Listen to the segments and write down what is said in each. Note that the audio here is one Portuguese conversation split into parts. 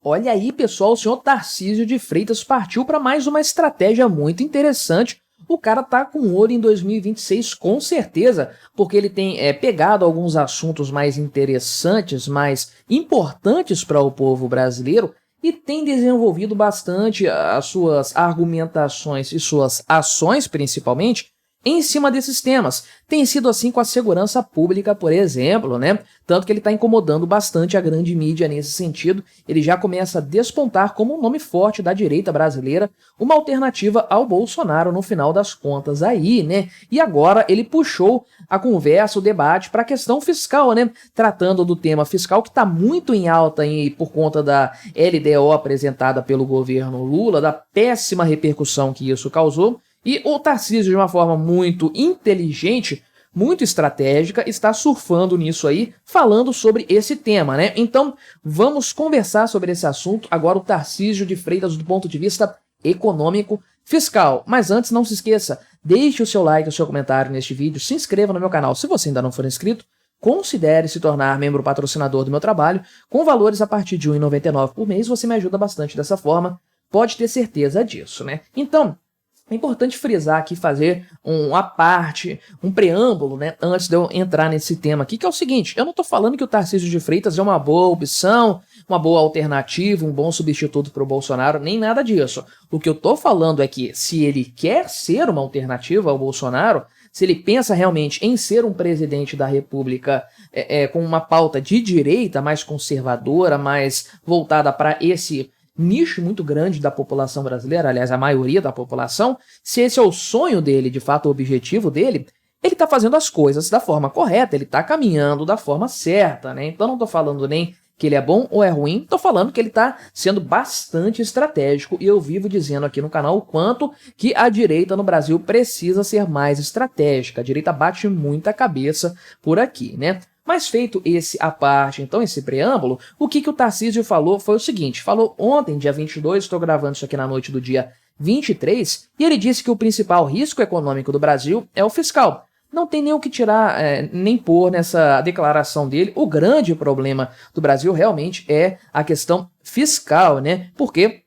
Olha aí, pessoal, o senhor Tarcísio de Freitas partiu para mais uma estratégia muito interessante. O cara tá com olho em 2026 com certeza, porque ele tem pegado alguns assuntos mais interessantes, mais importantes para o povo brasileiro e tem desenvolvido bastante as suas argumentações e suas ações, principalmente, em cima desses temas. Tem sido assim com a segurança pública, por exemplo, né? Tanto que ele está incomodando bastante a grande mídia nesse sentido. Ele já começa a despontar como um nome forte da direita brasileira, uma alternativa ao Bolsonaro no final das contas aí, né? E agora ele puxou a conversa, o debate para a questão fiscal, né? Tratando do tema fiscal que está muito em alta por conta da LDO apresentada pelo governo Lula, da péssima repercussão que isso causou. E o Tarcísio, de uma forma muito inteligente, muito estratégica, está surfando nisso aí, falando sobre esse tema, né? Então, vamos conversar sobre esse assunto. Agora o Tarcísio de Freitas do ponto de vista econômico fiscal. Mas antes, não se esqueça, deixe o seu like, o seu comentário neste vídeo, se inscreva no meu canal se você ainda não for inscrito, considere se tornar membro patrocinador do meu trabalho, com valores a partir de R$ 1,99 por mês, você me ajuda bastante dessa forma, pode ter certeza disso, né? Então, é importante frisar aqui, fazer uma parte, um preâmbulo, né, antes de eu entrar nesse tema aqui, que é o seguinte: eu não estou falando que o Tarcísio de Freitas é uma boa opção, uma boa alternativa, um bom substituto para o Bolsonaro, nem nada disso. O que eu estou falando é que, se ele quer ser uma alternativa ao Bolsonaro, se ele pensa realmente em ser um presidente da República com uma pauta de direita, mais conservadora, mais voltada para esse nicho muito grande da população brasileira, aliás, a maioria da população, se esse é o sonho dele, de fato o objetivo dele, ele está fazendo as coisas da forma correta, ele está caminhando da forma certa, né? Então não estou falando nem que ele é bom ou é ruim, estou falando que ele está sendo bastante estratégico e eu vivo dizendo aqui no canal o quanto que a direita no Brasil precisa ser mais estratégica, a direita bate muita cabeça por aqui, né? Mas feito esse à parte, então, esse preâmbulo, o que o Tarcísio falou foi o seguinte: falou ontem, dia 22, estou gravando isso aqui na noite do dia 23, e ele disse que o principal risco econômico do Brasil é o fiscal. Não tem nem o que tirar, nem pôr nessa declaração dele. O grande problema do Brasil realmente é a questão fiscal, né? Porque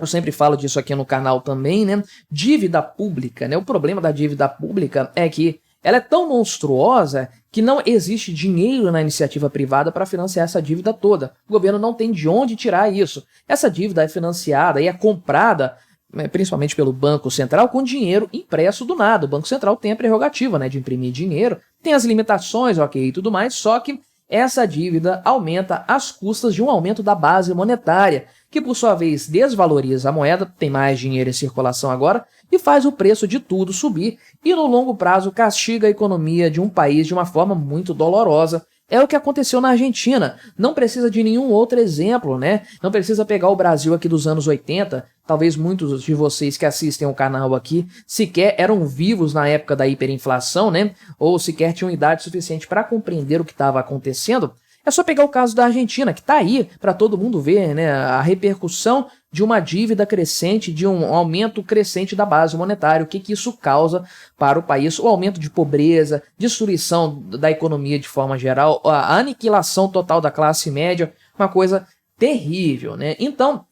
eu sempre falo disso aqui no canal também, né? Dívida pública, né? O problema da dívida pública é que ela é tão monstruosa que não existe dinheiro na iniciativa privada para financiar essa dívida toda. O governo não tem de onde tirar isso. Essa dívida é financiada e é comprada, principalmente pelo Banco Central, com dinheiro impresso do nada. O Banco Central tem a prerrogativa, né, de imprimir dinheiro, tem as limitações, ok, e tudo mais, só que essa dívida aumenta às custas de um aumento da base monetária, que por sua vez desvaloriza a moeda, tem mais dinheiro em circulação agora, e faz o preço de tudo subir, e no longo prazo castiga a economia de um país de uma forma muito dolorosa. É o que aconteceu na Argentina. Não precisa de nenhum outro exemplo, né? Não precisa pegar o Brasil aqui dos anos 80. Talvez muitos de vocês que assistem o canal aqui sequer eram vivos na época da hiperinflação, né? Ou sequer tinham idade suficiente para compreender o que estava acontecendo. É só pegar o caso da Argentina, que está aí para todo mundo ver, né? A repercussão de uma dívida crescente, de um aumento crescente da base monetária, o que isso causa para o país, o aumento de pobreza, destruição da economia de forma geral, a aniquilação total da classe média, uma coisa terrível, né? Então,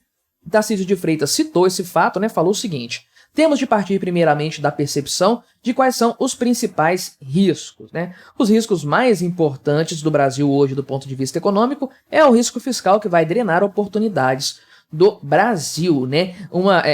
Tarcísio de Freitas citou esse fato, né? Falou o seguinte: temos de partir primeiramente da percepção de quais são os principais riscos, né? Os riscos mais importantes do Brasil hoje do ponto de vista econômico é o risco fiscal, que vai drenar oportunidades do Brasil, né?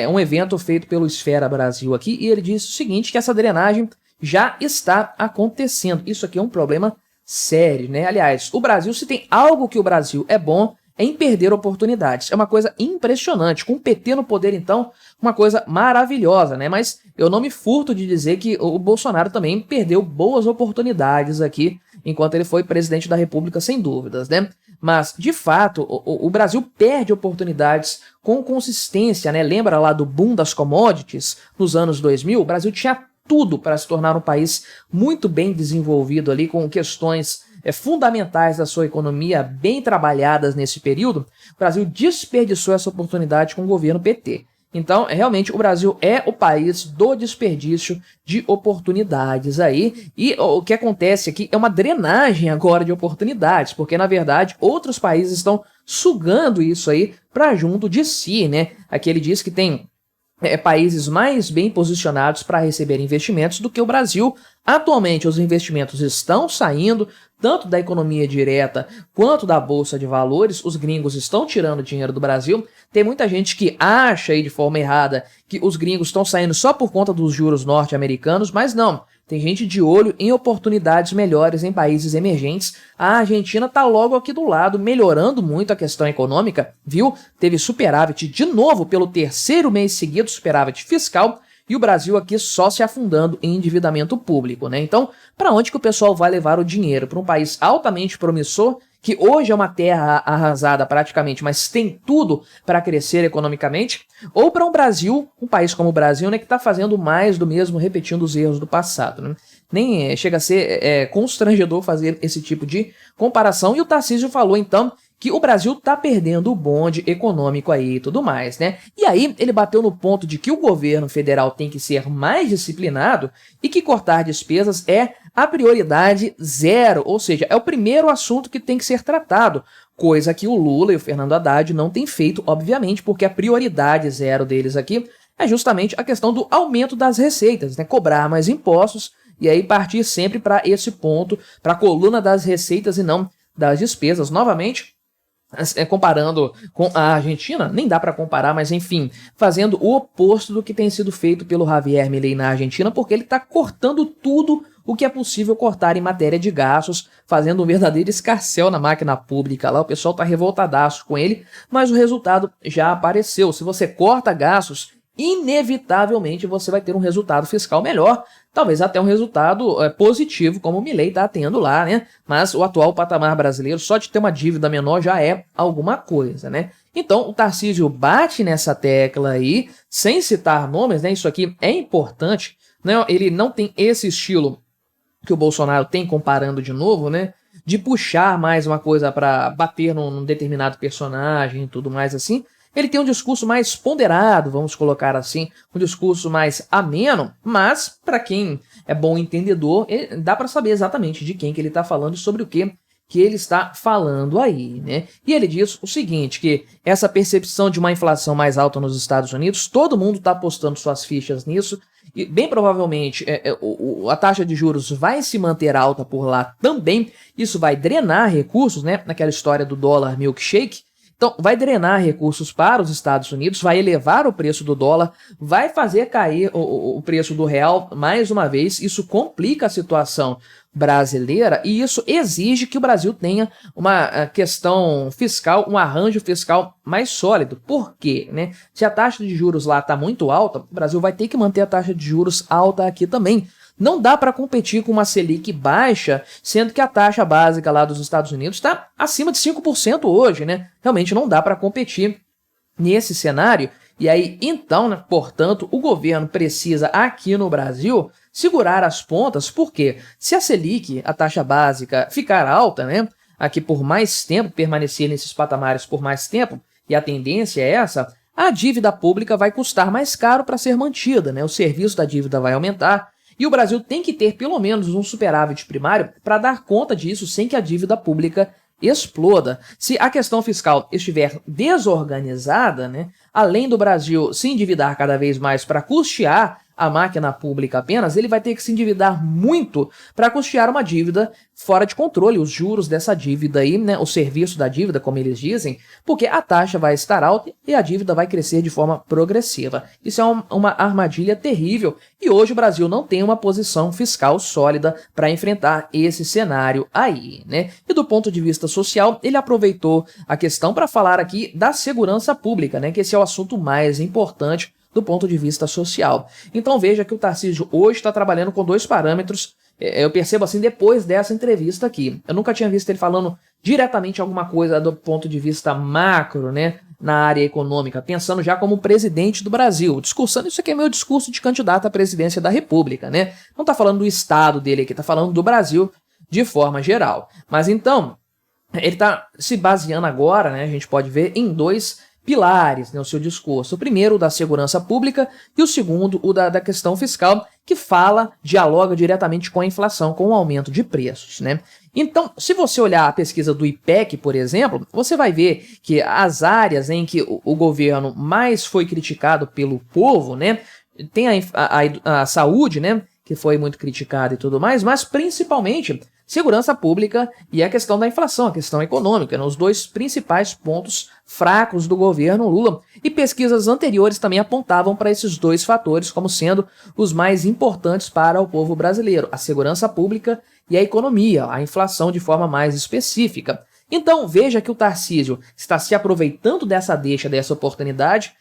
Um evento feito pelo Esfera Brasil aqui, e ele disse o seguinte, que essa drenagem já está acontecendo. Isso aqui é um problema sério, né? Aliás, o Brasil, se tem algo que o Brasil é bom, é em perder oportunidades. É uma coisa impressionante. Com o PT no poder, então, uma coisa maravilhosa, né? Mas eu não me furto de dizer que o Bolsonaro também perdeu boas oportunidades aqui, enquanto ele foi presidente da República, sem dúvidas, né? Mas, de fato, o Brasil perde oportunidades com consistência, né? Lembra lá do boom das commodities nos anos 2000? O Brasil tinha tudo para se tornar um país muito bem desenvolvido ali, com questões fundamentais da sua economia bem trabalhadas nesse período. O Brasil desperdiçou essa oportunidade com o governo PT. Então, realmente, o Brasil é o país do desperdício de oportunidades aí. E o que acontece aqui é uma drenagem agora de oportunidades, porque, na verdade, outros países estão sugando isso aí para junto de si, né? Aqui ele diz que tem países mais bem posicionados para receber investimentos do que o Brasil. Atualmente, os investimentos estão saindo tanto da economia direta quanto da Bolsa de Valores. Os gringos estão tirando dinheiro do Brasil. Tem muita gente que acha aí de forma errada que os gringos estão saindo só por conta dos juros norte-americanos, mas não. Tem gente de olho em oportunidades melhores em países emergentes. A Argentina está logo aqui do lado, melhorando muito a questão econômica, viu? Teve superávit de novo pelo terceiro mês seguido, superávit fiscal, e o Brasil aqui só se afundando em endividamento público, né? Então, para onde que o pessoal vai levar o dinheiro? Para um país altamente promissor, que hoje é uma terra arrasada praticamente, mas tem tudo para crescer economicamente, ou para um Brasil, um país como o Brasil, né, que está fazendo mais do mesmo, repetindo os erros do passado, né? Nem chega a ser constrangedor fazer esse tipo de comparação, e o Tarcísio falou então que o Brasil está perdendo o bonde econômico aí e tudo mais, né? E aí ele bateu no ponto de que o governo federal tem que ser mais disciplinado e que cortar despesas é a prioridade zero, ou seja, é o primeiro assunto que tem que ser tratado, coisa que o Lula e o Fernando Haddad não têm feito, obviamente, porque a prioridade zero deles aqui é justamente a questão do aumento das receitas, né? Cobrar mais impostos e aí partir sempre para esse ponto, para a coluna das receitas e não das despesas. Novamente, comparando com a Argentina, nem dá para comparar, mas enfim, fazendo o oposto do que tem sido feito pelo Javier Milei na Argentina, porque ele está cortando tudo o que é possível cortar em matéria de gastos, fazendo um verdadeiro escarcéu na máquina pública lá. O pessoal está revoltadaço com ele, mas o resultado já apareceu. Se você corta gastos, inevitavelmente você vai ter um resultado fiscal melhor, talvez até um resultado positivo, como o Milei está tendo lá, né? Mas o atual patamar brasileiro, só de ter uma dívida menor já é alguma coisa, né? Então o Tarcísio bate nessa tecla aí, sem citar nomes, né? Isso aqui é importante, né? Ele não tem esse estilo que o Bolsonaro tem, comparando de novo, né? De puxar mais uma coisa para bater num determinado personagem e tudo mais assim. Ele tem um discurso mais ponderado, vamos colocar assim, um discurso mais ameno, mas para quem é bom entendedor, dá para saber exatamente de quem que ele está falando e sobre o que ele está falando aí, né? E ele diz o seguinte, que essa percepção de uma inflação mais alta nos Estados Unidos, todo mundo está apostando suas fichas nisso, e bem provavelmente a taxa de juros vai se manter alta por lá também. Isso vai drenar recursos, né? Naquela história do dólar milkshake. Então, vai drenar recursos para os Estados Unidos, vai elevar o preço do dólar, vai fazer cair o preço do real mais uma vez. Isso complica a situação brasileira e isso exige que o Brasil tenha uma questão fiscal, um arranjo fiscal mais sólido. Por quê, né? Se a taxa de juros lá está muito alta, o Brasil vai ter que manter a taxa de juros alta aqui também. Não dá para competir com uma Selic baixa, sendo que a taxa básica lá dos Estados Unidos está acima de 5% hoje, né? Realmente não dá para competir nesse cenário. E aí, então, né, portanto, o governo precisa aqui no Brasil segurar as pontas, porque se a Selic, a taxa básica, ficar alta, né, aqui por mais tempo, permanecer nesses patamares por mais tempo, e a tendência é essa, a dívida pública vai custar mais caro para ser mantida, né? O serviço da dívida vai aumentar. E o Brasil tem que ter pelo menos um superávit primário para dar conta disso sem que a dívida pública exploda. Se a questão fiscal estiver desorganizada, né, além do Brasil se endividar cada vez mais para custear a máquina pública apenas, ele vai ter que se endividar muito para custear uma dívida fora de controle, os juros dessa dívida aí, né, o serviço da dívida, como eles dizem, porque a taxa vai estar alta e a dívida vai crescer de forma progressiva. Isso é uma armadilha terrível e hoje o Brasil não tem uma posição fiscal sólida para enfrentar esse cenário aí, né? E do ponto de vista social, ele aproveitou a questão para falar aqui da segurança pública, né, que esse é o assunto mais importante do ponto de vista social. Então veja que o Tarcísio hoje está trabalhando com dois parâmetros, eu percebo assim depois dessa entrevista aqui. Eu nunca tinha visto ele falando diretamente alguma coisa do ponto de vista macro, né, na área econômica, pensando já como presidente do Brasil, discursando isso aqui é meu discurso de candidato à presidência da República, né? Não está falando do estado dele aqui, está falando do Brasil de forma geral. Mas então, ele está se baseando agora, né, a gente pode ver, em dois pilares, né, o seu discurso. O primeiro, o da segurança pública, e o segundo, o da questão fiscal, que dialoga diretamente com a inflação, com o aumento de preços, né? Então, se você olhar a pesquisa do IPEC, por exemplo, você vai ver que as áreas em que o governo mais foi criticado pelo povo, né, tem a saúde, né, que foi muito criticada e tudo mais, mas principalmente segurança pública e a questão da inflação, a questão econômica, né, os dois principais pontos fracos do governo Lula. E pesquisas anteriores também apontavam para esses dois fatores como sendo os mais importantes para o povo brasileiro, a segurança pública e a economia, a inflação de forma mais específica. Então veja que o Tarcísio está se aproveitando dessa deixa, dessa oportunidade,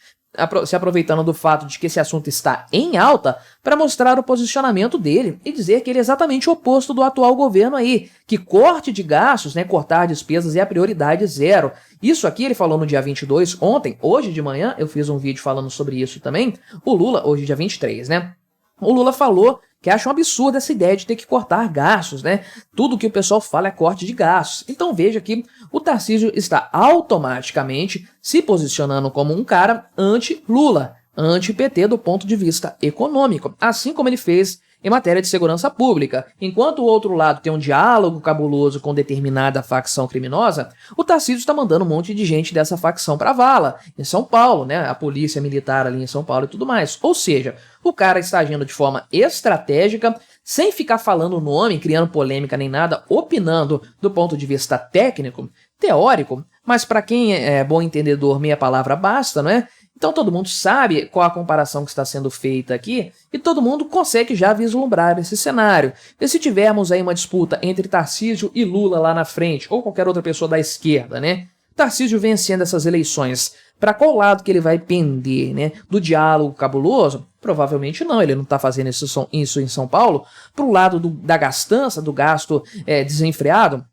se aproveitando do fato de que esse assunto está em alta para mostrar o posicionamento dele e dizer que ele é exatamente o oposto do atual governo aí, que corte de gastos, né, cortar despesas é a prioridade zero. Isso aqui ele falou no dia 22, ontem, hoje de manhã eu fiz um vídeo falando sobre isso também, o Lula, hoje dia 23, né? O Lula falou que acha um absurdo essa ideia de ter que cortar gastos, né? Tudo que o pessoal fala é corte de gastos. Então veja que o Tarcísio está automaticamente se posicionando como um cara anti-Lula, anti-PT do ponto de vista econômico, assim como ele fez em matéria de segurança pública. Enquanto o outro lado tem um diálogo cabuloso com determinada facção criminosa, o Tarcísio está mandando um monte de gente dessa facção para a vala, em São Paulo, né? A polícia militar ali em São Paulo e tudo mais. Ou seja, o cara está agindo de forma estratégica, sem ficar falando o nome, criando polêmica nem nada, opinando do ponto de vista técnico, teórico, mas para quem é bom entendedor, meia palavra basta, não é? Então todo mundo sabe qual a comparação que está sendo feita aqui e todo mundo consegue já vislumbrar esse cenário. E se tivermos aí uma disputa entre Tarcísio e Lula lá na frente, ou qualquer outra pessoa da esquerda, né? Tarcísio vencendo essas eleições, para qual lado que ele vai pender, né? Do diálogo cabuloso? Provavelmente não, ele não está fazendo isso em São Paulo. Para o lado da gastança, do gasto desenfreado?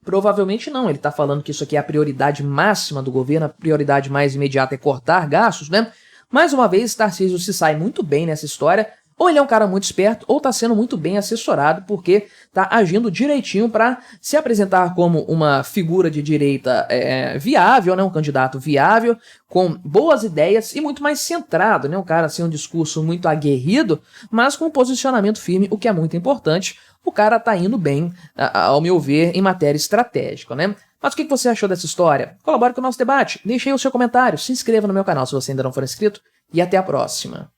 Provavelmente não, ele está falando que isso aqui é a prioridade máxima do governo, a prioridade mais imediata é cortar gastos, né? Mais uma vez, Tarcísio se sai muito bem nessa história, ou ele é um cara muito esperto, ou está sendo muito bem assessorado, porque está agindo direitinho para se apresentar como uma figura de direita viável, né? Um candidato viável, com boas ideias e muito mais centrado, né? Um cara sem um discurso muito aguerrido, mas com um posicionamento firme, o que é muito importante. O cara tá indo bem, ao meu ver, em matéria estratégica, né? Mas o que você achou dessa história? Colabore com o nosso debate, deixe aí o seu comentário, se inscreva no meu canal se você ainda não for inscrito e até a próxima.